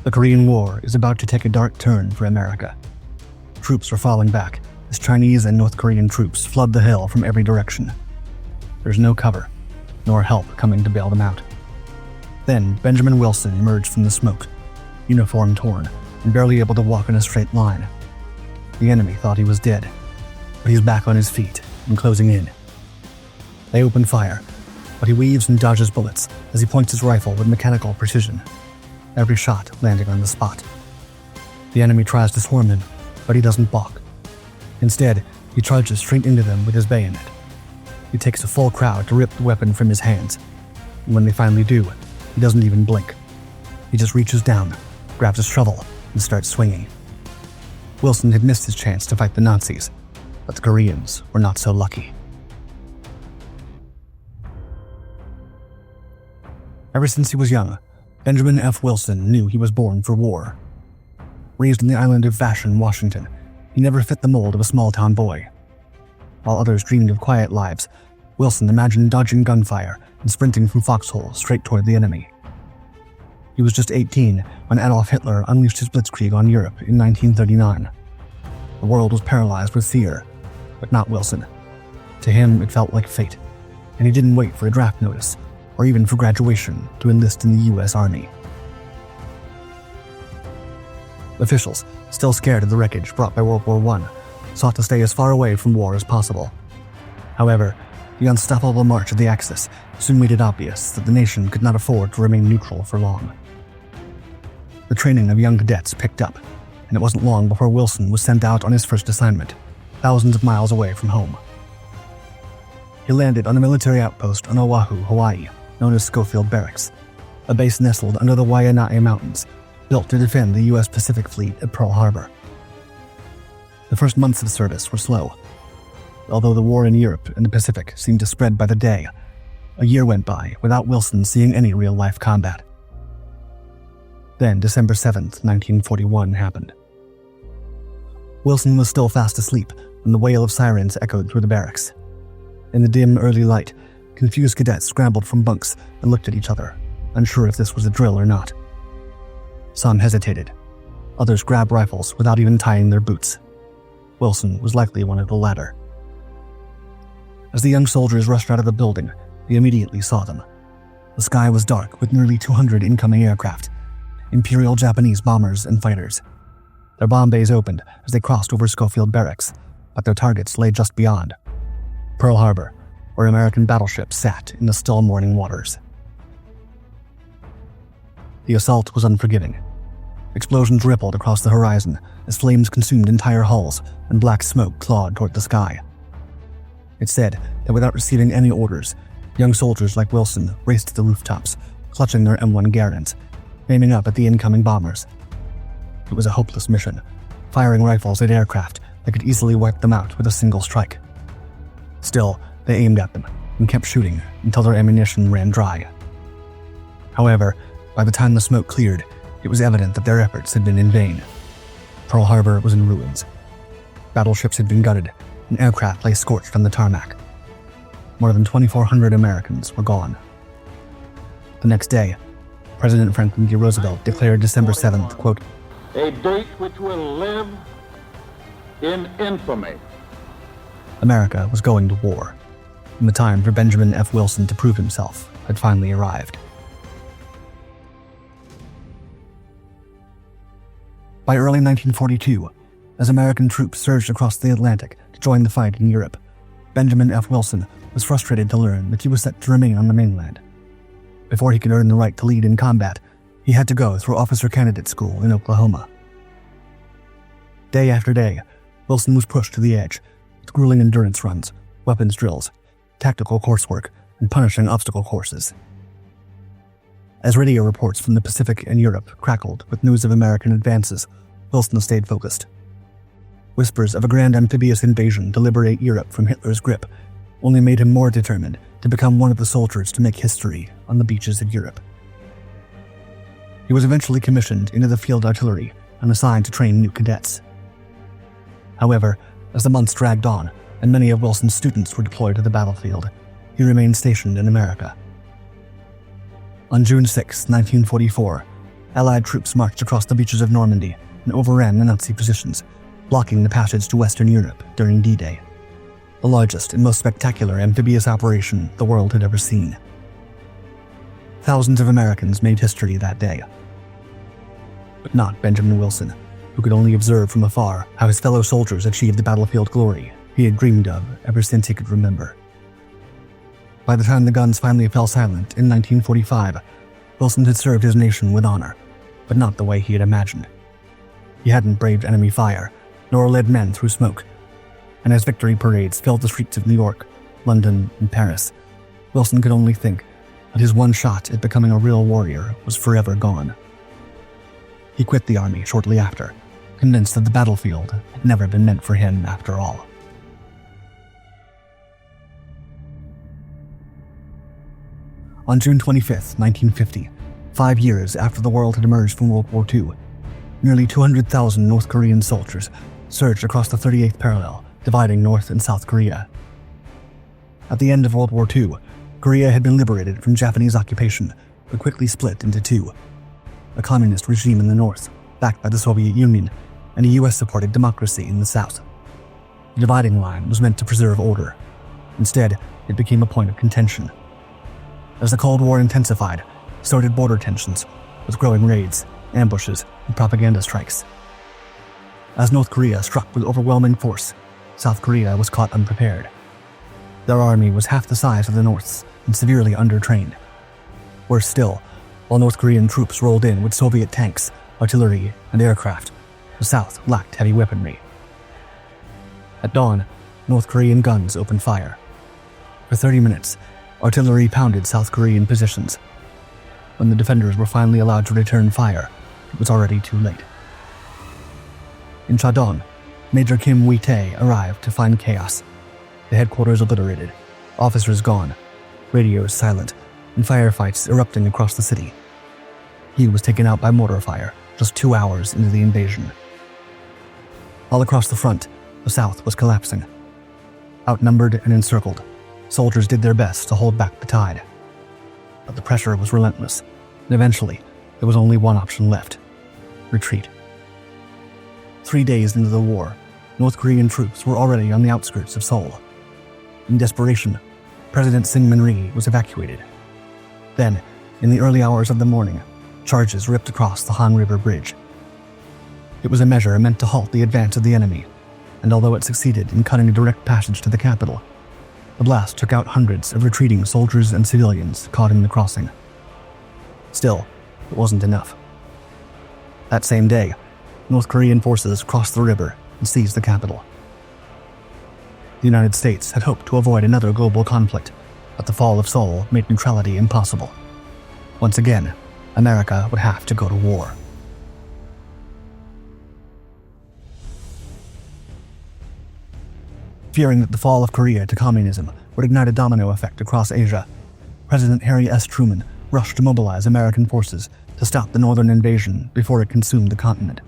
The Korean War is about to take a dark turn for America. Troops are falling back as Chinese and North Korean troops flood the hill from every direction. There's no cover, nor help coming to bail them out. Then Benjamin Wilson emerged from the smoke, uniform torn and barely able to walk in a straight line. The enemy thought he was dead, but he's back on his feet and closing in. They open fire, but he weaves and dodges bullets as he points his rifle with mechanical precision, every shot landing on the spot. The enemy tries to swarm him, but he doesn't balk. Instead, he charges straight into them with his bayonet. It takes a full crowd to rip the weapon from his hands, and when they finally do, he doesn't even blink. He just reaches down, grabs a shovel, and starts swinging. Wilson had missed his chance to fight the Nazis, but the Koreans were not so lucky. Ever since he was young, Benjamin F. Wilson knew he was born for war. Raised on the island of Vashon, Washington, he never fit the mold of a small-town boy. While others dreamed of quiet lives, Wilson imagined dodging gunfire and sprinting from foxholes straight toward the enemy. He was just 18 when Adolf Hitler unleashed his blitzkrieg on Europe in 1939. The world was paralyzed with fear, but not Wilson. To him, it felt like fate, and he didn't wait for a draft notice or even for graduation to enlist in the U.S. Army. Officials, still scared of the wreckage brought by World War I, sought to stay as far away from war as possible. However, the unstoppable march of the Axis soon made it obvious that the nation could not afford to remain neutral for long. The training of young cadets picked up, and it wasn't long before Wilson was sent out on his first assignment, thousands of miles away from home. He landed on a military outpost on Oahu, Hawaii, known as Schofield Barracks, a base nestled under the Waianae Mountains, built to defend the U.S. Pacific Fleet at Pearl Harbor. The first months of service were slow. Although the war in Europe and the Pacific seemed to spread by the day, a year went by without Wilson seeing any real-life combat. Then December 7th, 1941 happened. Wilson was still fast asleep when the wail of sirens echoed through the barracks. In the dim, early light, confused cadets scrambled from bunks and looked at each other, unsure if this was a drill or not. Some hesitated. Others grabbed rifles without even tying their boots. Wilson was likely one of the latter. As the young soldiers rushed out of the building, they immediately saw them. The sky was dark with nearly 200 incoming aircraft, Imperial Japanese bombers and fighters. Their bomb bays opened as they crossed over Schofield Barracks, but their targets lay just beyond Pearl Harbor, where American battleships sat in the still morning waters. The assault was unforgiving. Explosions rippled across the horizon as flames consumed entire hulls and black smoke clawed toward the sky. It said that without receiving any orders, young soldiers like Wilson raced to the rooftops, clutching their M1 Garands, aiming up at the incoming bombers. It was a hopeless mission, firing rifles at aircraft that could easily wipe them out with a single strike. Still, they aimed at them and kept shooting until their ammunition ran dry. However, by the time the smoke cleared, it was evident that their efforts had been in vain. Pearl Harbor was in ruins. Battleships had been gutted, and aircraft lay scorched on the tarmac. More than 2,400 Americans were gone. The next day, President Franklin D. Roosevelt declared December 7th, quote, "A date which will live in infamy." America was going to war, and the time for Benjamin F. Wilson to prove himself had finally arrived. By early 1942, as American troops surged across the Atlantic to join the fight in Europe, Benjamin F. Wilson was frustrated to learn that he was set to remain on the mainland. Before he could earn the right to lead in combat, he had to go through officer candidate school in Oklahoma. Day after day, Wilson was pushed to the edge, with grueling endurance runs, weapons drills, tactical coursework, and punishing obstacle courses. As radio reports from the Pacific and Europe crackled with news of American advances, Wilson stayed focused. Whispers of a grand amphibious invasion to liberate Europe from Hitler's grip only made him more determined to become one of the soldiers to make history on the beaches of Europe. He was eventually commissioned into the field artillery and assigned to train new cadets. However, as the months dragged on and many of Wilson's students were deployed to the battlefield, he remained stationed in America. On June 6, 1944, Allied troops marched across the beaches of Normandy and overran the Nazi positions, blocking the passage to Western Europe during D-Day, the largest and most spectacular amphibious operation the world had ever seen. Thousands of Americans made history that day. But not Benjamin Wilson, who could only observe from afar how his fellow soldiers achieved the battlefield glory he had dreamed of ever since he could remember. By the time the guns finally fell silent in 1945, Wilson had served his nation with honor, but not the way he had imagined. He hadn't braved enemy fire, nor led men through smoke, and as victory parades filled the streets of New York, London, and Paris, Wilson could only think that his one shot at becoming a real warrior was forever gone. He quit the army shortly after, convinced that the battlefield had never been meant for him after all. On June 25, 1950, 5 years after the world had emerged from World War II, nearly 200,000 North Korean soldiers surged across the 38th parallel, dividing North and South Korea. At the end of World War II, Korea had been liberated from Japanese occupation, but quickly split into two: a communist regime in the north, backed by the Soviet Union, and a US-supported democracy in the south. The dividing line was meant to preserve order. Instead, it became a point of contention. As the Cold War intensified, so did border tensions, with growing raids, ambushes, and propaganda strikes. As North Korea struck with overwhelming force, South Korea was caught unprepared. Their army was half the size of the North's and severely undertrained. Worse still, while North Korean troops rolled in with Soviet tanks, artillery, and aircraft, the South lacked heavy weaponry. At dawn, North Korean guns opened fire. For 30 minutes, artillery pounded South Korean positions. When the defenders were finally allowed to return fire, it was already too late. In Chadong, Major Kim Wee-tae arrived to find chaos. The headquarters obliterated, officers gone, radios silent, and firefights erupting across the city. He was taken out by mortar fire just 2 hours into the invasion. All across the front, the South was collapsing. Outnumbered and encircled, soldiers did their best to hold back the tide. But the pressure was relentless, and eventually, there was only one option left: retreat. 3 days into the war, North Korean troops were already on the outskirts of Seoul. In desperation, President Syngman-rhee was evacuated. Then, in the early hours of the morning, charges ripped across the Han River Bridge. It was a measure meant to halt the advance of the enemy, and although it succeeded in cutting a direct passage to the capital, the blast took out hundreds of retreating soldiers and civilians caught in the crossing. Still, it wasn't enough. That same day, North Korean forces crossed the river and seized the capital. The United States had hoped to avoid another global conflict, but the fall of Seoul made neutrality impossible. Once again, America would have to go to war. Fearing that the fall of Korea to communism would ignite a domino effect across Asia, President Harry S. Truman rushed to mobilize American forces to stop the northern invasion before it consumed the continent.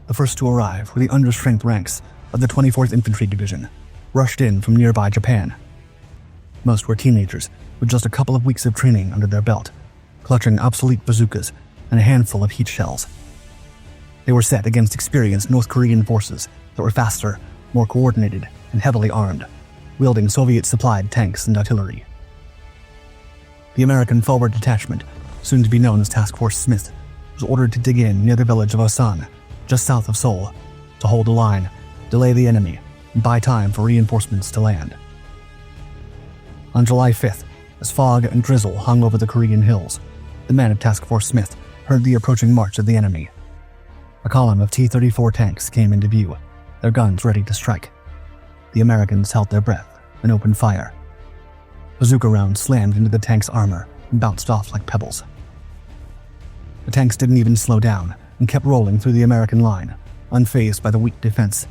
The first to arrive were the understrength ranks of the 24th Infantry Division, rushed in from nearby Japan. Most were teenagers with just a couple of weeks of training under their belt, clutching obsolete bazookas and a handful of heat shells. They were set against experienced North Korean forces that were faster, more coordinated, and heavily armed, wielding Soviet-supplied tanks and artillery. The American Forward Detachment, soon to be known as Task Force Smith, was ordered to dig in near the village of Osan, just south of Seoul, to hold the line, delay the enemy, and buy time for reinforcements to land. On July 5th, as fog and drizzle hung over the Korean hills, the men of Task Force Smith heard the approaching march of the enemy. A column of T-34 tanks came into view, their guns ready to strike. The Americans held their breath and opened fire. Bazooka rounds slammed into the tank's armor and bounced off like pebbles. The tanks didn't even slow down and kept rolling through the American line, unfazed by the weak defense.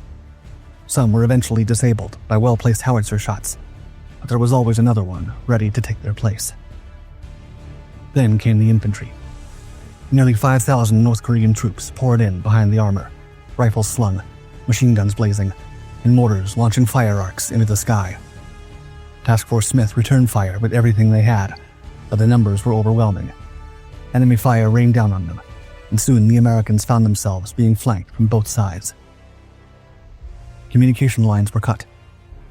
Some were eventually disabled by well-placed howitzer shots, but there was always another one ready to take their place. Then came the infantry. Nearly 5,000 North Korean troops poured in behind the armor, rifles slung, machine guns blazing, and mortars launching fire arcs into the sky. Task Force Smith returned fire with everything they had, but the numbers were overwhelming. Enemy fire rained down on them, and soon the Americans found themselves being flanked from both sides. Communication lines were cut,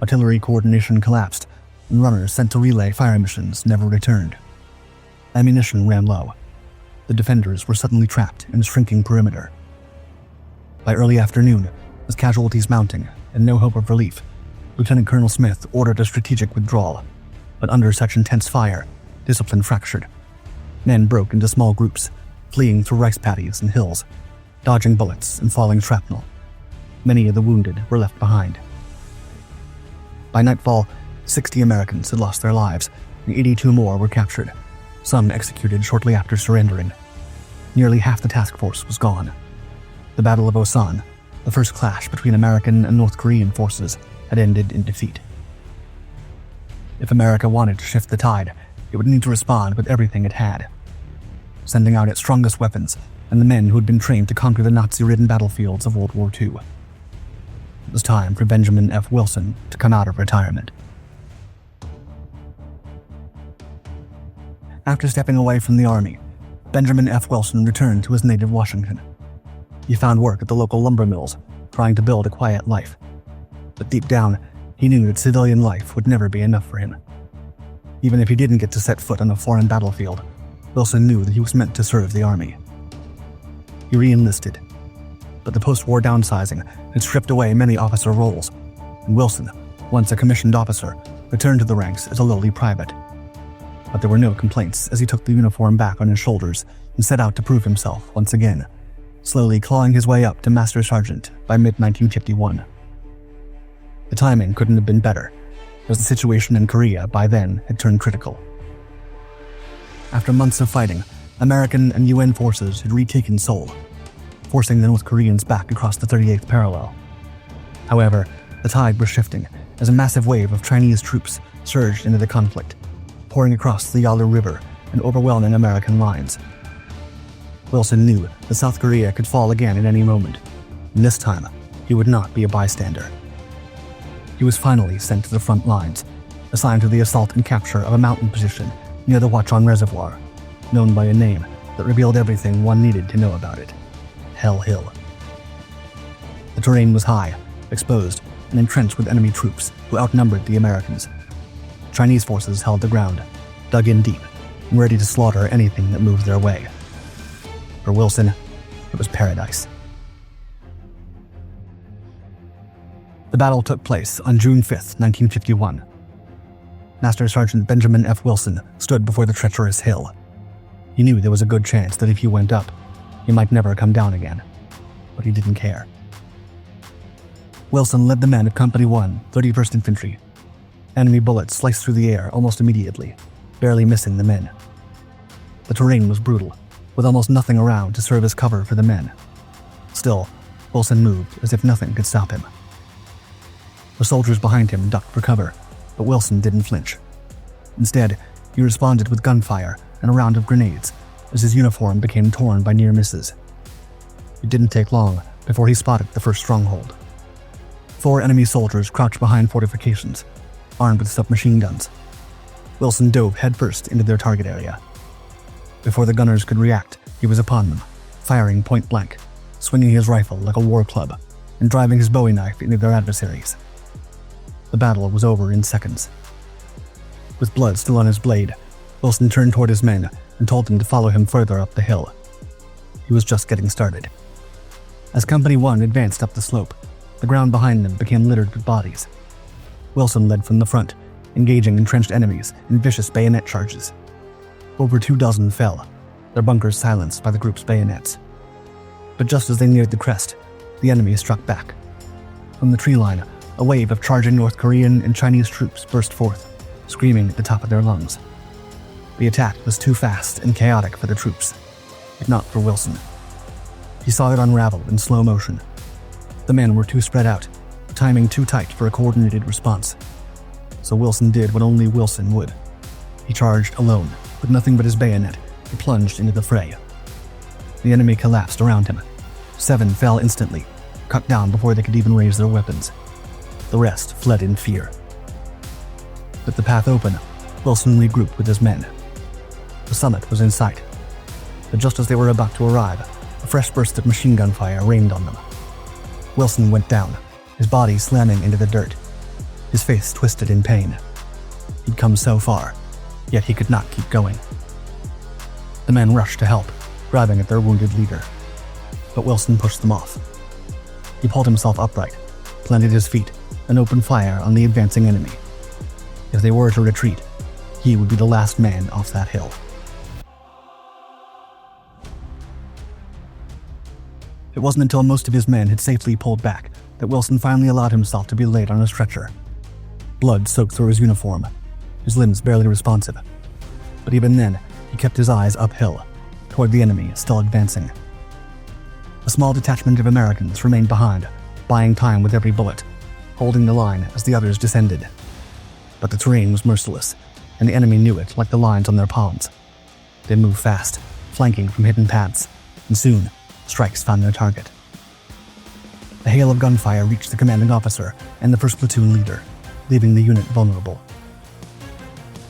artillery coordination collapsed, and runners sent to relay fire missions never returned. Ammunition ran low. The defenders were suddenly trapped in a shrinking perimeter. By early afternoon, with casualties mounting and no hope of relief, Lieutenant Colonel Smith ordered a strategic withdrawal, but under such intense fire, discipline fractured. Men broke into small groups, fleeing through rice paddies and hills, dodging bullets and falling shrapnel. Many of the wounded were left behind. By nightfall, 60 Americans had lost their lives, and 82 more were captured, some executed shortly after surrendering. Nearly half the task force was gone. The Battle of Osan, the first clash between American and North Korean forces, had ended in defeat. If America wanted to shift the tide, it would need to respond with everything it had, sending out its strongest weapons and the men who had been trained to conquer the Nazi-ridden battlefields of World War II. It was time for Benjamin F. Wilson to come out of retirement. After stepping away from the Army, Benjamin F. Wilson returned to his native Washington. He found work at the local lumber mills, trying to build a quiet life. But deep down, he knew that civilian life would never be enough for him. Even if he didn't get to set foot on a foreign battlefield, Wilson knew that he was meant to serve the Army. He re-enlisted, but the post-war downsizing had stripped away many officer roles, and Wilson, once a commissioned officer, returned to the ranks as a lowly private. But there were no complaints as he took the uniform back on his shoulders and set out to prove himself once again, slowly clawing his way up to Master Sergeant by mid-1951. The timing couldn't have been better, as the situation in Korea by then had turned critical. After months of fighting, American and UN forces had retaken Seoul, forcing the North Koreans back across the 38th parallel. However, the tide was shifting as a massive wave of Chinese troops surged into the conflict, pouring across the Yalu River and overwhelming American lines. Wilson knew that South Korea could fall again at any moment, and this time he would not be a bystander. He was finally sent to the front lines, assigned to the assault and capture of a mountain position near the Hwachon Reservoir, known by a name that revealed everything one needed to know about it: Hell Hill. The terrain was high, exposed, and entrenched with enemy troops who outnumbered the Americans. Chinese forces held the ground, dug in deep, and ready to slaughter anything that moved their way. For Wilson, it was paradise. The battle took place on June 5, 1951. Master Sergeant Benjamin F. Wilson stood before the treacherous hill. He knew there was a good chance that if he went up, he might never come down again, but he didn't care. Wilson led the men of Company 1, 31st Infantry. Enemy bullets sliced through the air almost immediately, barely missing the men. The terrain was brutal, with almost nothing around to serve as cover for the men. Still, Wilson moved as if nothing could stop him. The soldiers behind him ducked for cover, but Wilson didn't flinch. Instead, he responded with gunfire and a round of grenades as his uniform became torn by near misses. It didn't take long before he spotted the first stronghold. 4 enemy soldiers crouched behind fortifications, armed with submachine guns. Wilson dove headfirst into their target area. Before the gunners could react, he was upon them, firing point blank, swinging his rifle like a war club, and driving his bowie knife into their adversaries. The battle was over in seconds. With blood still on his blade, Wilson turned toward his men and told them to follow him further up the hill. He was just getting started. As Company 1 advanced up the slope, the ground behind them became littered with bodies. Wilson led from the front, engaging entrenched enemies in vicious bayonet charges. Over 24 fell, their bunkers silenced by the group's bayonets. But just as they neared the crest, the enemy struck back. From the tree line, a wave of charging North Korean and Chinese troops burst forth, screaming at the top of their lungs. The attack was too fast and chaotic for the troops, but not for Wilson. He saw it unravel in slow motion. The men were too spread out, timing too tight for a coordinated response. So Wilson did what only Wilson would. He charged alone, with nothing but his bayonet, and plunged into the fray. The enemy collapsed around him. 7 fell instantly, cut down before they could even raise their weapons. The rest fled in fear. With the path open, Wilson regrouped with his men. The summit was in sight, but just as they were about to arrive, A fresh burst of machine gun fire rained on them. Wilson went down, his body slamming into the dirt, his face twisted in pain. He'd come so far, yet he could not keep going. The men rushed to help, grabbing at their wounded leader. But Wilson pushed them off. He pulled himself upright, planted his feet, and opened fire on the advancing enemy. If they were to retreat, he would be the last man off that hill. It wasn't until most of his men had safely pulled back that Wilson finally allowed himself to be laid on a stretcher. Blood soaked through his uniform, his limbs barely responsive. But even then, he kept his eyes uphill, toward the enemy still advancing. A small detachment of Americans remained behind, buying time with every bullet, holding the line as the others descended. But the terrain was merciless, and the enemy knew it like the lines on their palms. They moved fast, flanking from hidden paths, and soon, strikes found their target. A hail of gunfire reached the commanding officer and the first platoon leader, leaving the unit vulnerable.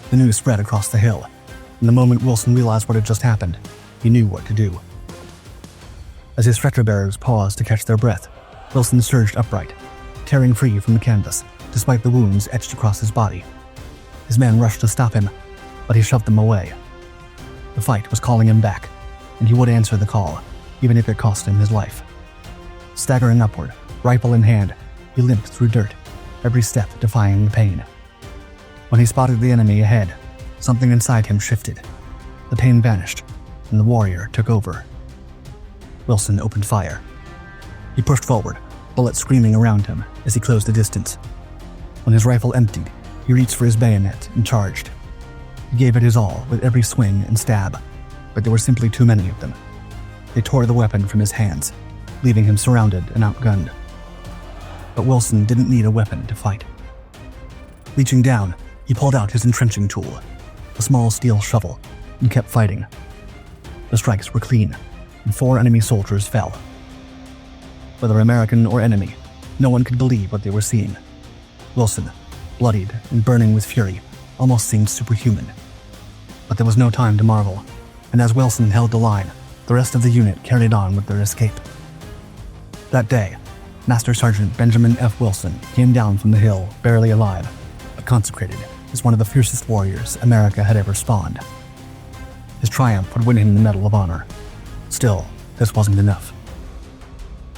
The news spread across the hill, and the moment Wilson realized what had just happened, he knew what to do. As his stretcher bearers paused to catch their breath, Wilson surged upright, tearing free from the canvas, despite the wounds etched across his body. His men rushed to stop him, but he shoved them away. The fight was calling him back, and he would answer the call, even if it cost him his life. Staggering upward, rifle in hand, he limped through dirt, every step defying the pain. When he spotted the enemy ahead, something inside him shifted. The pain vanished, and the warrior took over. Wilson opened fire. He pushed forward, bullets screaming around him as he closed the distance. When his rifle emptied, he reached for his bayonet and charged. He gave it his all with every swing and stab, but there were simply too many of them. They tore the weapon from his hands, leaving him surrounded and outgunned. But Wilson didn't need a weapon to fight. Reaching down, he pulled out his entrenching tool, a small steel shovel, and kept fighting. The strikes were clean, and 4 enemy soldiers fell. Whether American or enemy, no one could believe what they were seeing. Wilson, bloodied and burning with fury, almost seemed superhuman. But there was no time to marvel, and as Wilson held the line, the rest of the unit carried on with their escape. That day, Master Sergeant Benjamin F. Wilson came down from the hill barely alive, but consecrated as one of the fiercest warriors America had ever spawned. His triumph would win him the Medal of Honor. Still, this wasn't enough.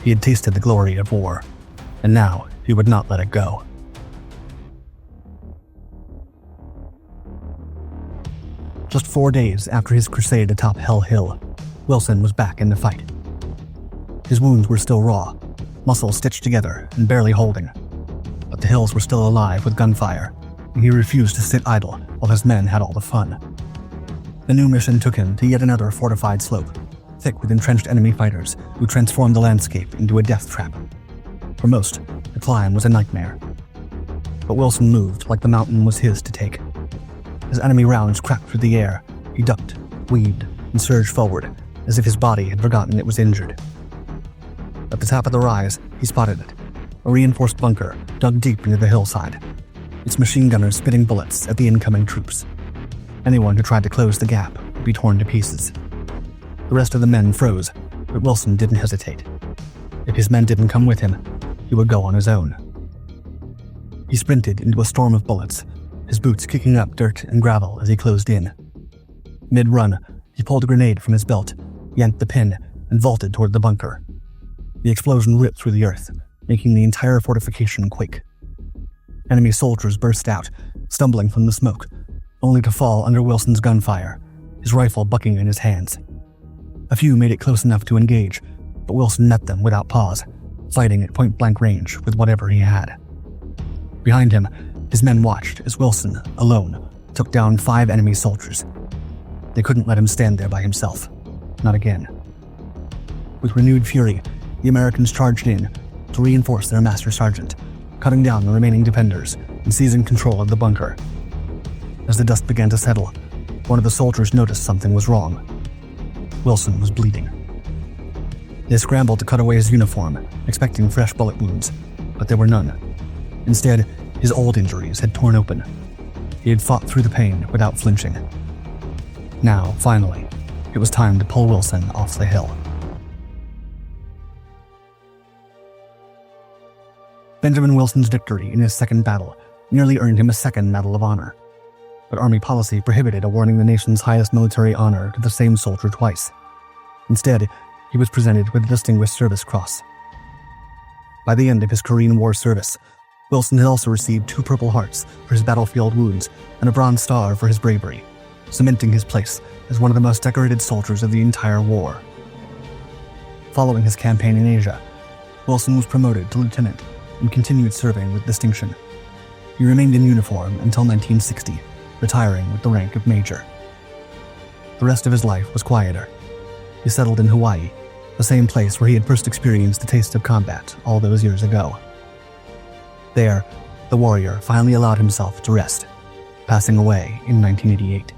He had tasted the glory of war, and now he would not let it go. Just 4 days after his crusade atop Hell Hill, Wilson was back in the fight. His wounds were still raw, muscles stitched together and barely holding. But the hills were still alive with gunfire, and he refused to sit idle while his men had all the fun. The new mission took him to yet another fortified slope, thick with entrenched enemy fighters who transformed the landscape into a death trap. For most, the climb was a nightmare. But Wilson moved like the mountain was his to take. As enemy rounds cracked through the air, he ducked, weaved, and surged forward, as if his body had forgotten it was injured. At the top of the rise, he spotted it, a reinforced bunker dug deep into the hillside, its machine gunners spitting bullets at the incoming troops. Anyone who tried to close the gap would be torn to pieces. The rest of the men froze, but Wilson didn't hesitate. If his men didn't come with him, he would go on his own. He sprinted into a storm of bullets, his boots kicking up dirt and gravel as he closed in. Mid-run, he pulled a grenade from his belt, yanked the pin, and vaulted toward the bunker. The explosion ripped through the earth, making the entire fortification quake. Enemy soldiers burst out, stumbling from the smoke, only to fall under Wilson's gunfire, his rifle bucking in his hands. A few made it close enough to engage, but Wilson met them without pause, fighting at point-blank range with whatever he had. Behind him, his men watched as Wilson, alone, took down 5 enemy soldiers. They couldn't let him stand there by himself. Not again. With renewed fury, the Americans charged in to reinforce their master sergeant, cutting down the remaining defenders and seizing control of the bunker. As the dust began to settle, one of the soldiers noticed something was wrong. Wilson was bleeding. They scrambled to cut away his uniform, expecting fresh bullet wounds, but there were none. Instead, his old injuries had torn open. He had fought through the pain without flinching. Now, finally, it was time to pull Wilson off the hill. Benjamin Wilson's victory in his second battle nearly earned him a second Medal of Honor, but Army policy prohibited awarding the nation's highest military honor to the same soldier twice. Instead, he was presented with the Distinguished Service Cross. By the end of his Korean War service, Wilson had also received 2 Purple Hearts for his battlefield wounds and a Bronze Star for his bravery, cementing his place as one of the most decorated soldiers of the entire war. Following his campaign in Asia, Wilson was promoted to lieutenant and continued serving with distinction. He remained in uniform until 1960, retiring with the rank of major. The rest of his life was quieter. He settled in Hawaii, the same place where he had first experienced the taste of combat all those years ago. There, the warrior finally allowed himself to rest, passing away in 1988.